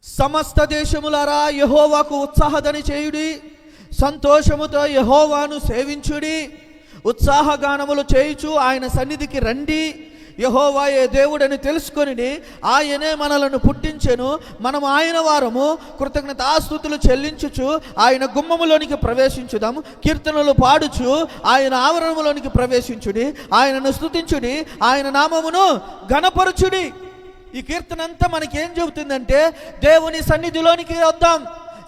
సమస్త దేశములారా యెహోవాకు ఉత్సాహధ్వని చేయుడి, సంతోషముతో యెహోవాను సేవించుడి, ఉత్సాహగానములు చేయుచు ఆయన సన్నిధికి రండి. యెహోవాయే దేవుడని తెలుసుకొని ఆయనే మనలను పుట్టించెను, మనం ఆయన వారము. కృతజ్ఞతాస్తుతులు చెల్లించుచు ఆయన గుమ్మములోనికి ప్రవేశించుదాము. కీర్తనలు పాడుచు ఆయన ఆవరణములోనికి ప్రవేశించుడి, ఆయనను స్తుతించుడి, ఆయన నామమును ఘనపరచుడి. ఈ కీర్తన అంతా మనకేం చెబుతుందంటే, దేవుని సన్నిధిలోనికి వద్దాం.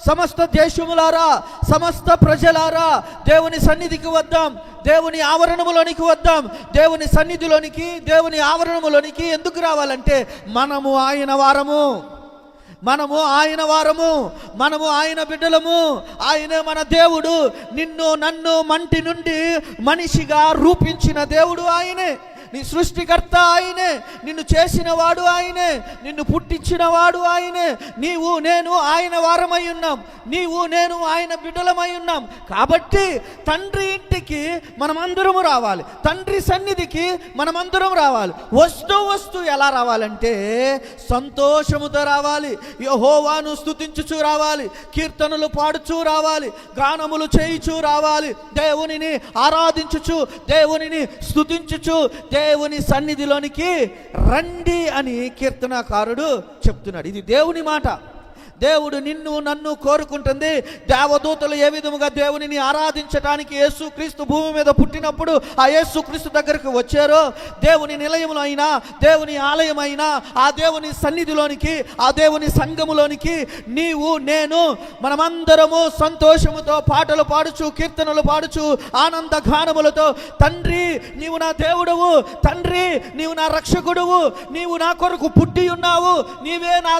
సమస్త దేశములారా, సమస్త ప్రజలారా, దేవుని సన్నిధికి వద్దాం, దేవుని ఆవరణములోనికి వద్దాం. దేవుని సన్నిధిలోనికి, దేవుని ఆవరణములోనికి ఎందుకు రావాలంటే, మనము ఆయన వారము, మనము ఆయన వారము, మనము ఆయన బిడ్డలము. ఆయనే మన దేవుడు. నిన్ను నన్ను మంటి నుండి మనిషిగా రూపించిన దేవుడు ఆయనే. నీ సృష్టికర్త ఆయనే, నిన్ను చేసిన వాడు ఆయనే, నిన్ను పుట్టించిన వాడు ఆయనే. నీవు నేను ఆయన వారమై ఉన్నాం, నీవు నేను ఆయన బిడ్డలమై ఉన్నాం. కాబట్టి తండ్రి ఇంటికి మనమందరము రావాలి, తండ్రి సన్నిధికి మనమందరం రావాలి. వస్తూ ఎలా రావాలంటే సంతోషముతో రావాలి, యెహోవాను స్తుతించుచూ రావాలి, కీర్తనలు పాడుచూ రావాలి, గానములు చేయుచూ రావాలి, దేవునిని ఆరాధించుచు, దేవునిని స్తుతించుచు దేవుని సన్నిధిలోనికి రండి అని కీర్తనకారుడు చెప్తున్నాడు. ఇది దేవుని మాట. దేవుడు నిన్ను నన్ను కోరుకుంటుంది. దేవదూతలు ఏ విధముగా దేవునిని ఆరాధించడానికి యేసుక్రీస్తు భూమి మీద పుట్టినప్పుడు ఆ యేసుక్రీస్తు దగ్గరకు వచ్చారో, దేవుని నిలయములో అయినా, దేవుని ఆలయం అయినా, ఆ దేవుని సన్నిధిలోనికి, ఆ దేవుని సంఘములోనికి నీవు నేను మనమందరము సంతోషముతో పాటలు పాడుచు, కీర్తనలు పాడుచు, ఆనంద గానములతో, తండ్రి నీవు నా దేవుడవు, తండ్రి నీవు నా రక్షకుడువు, నీవు నా కొరకు పుట్టి ఉన్నావు, నీవే నా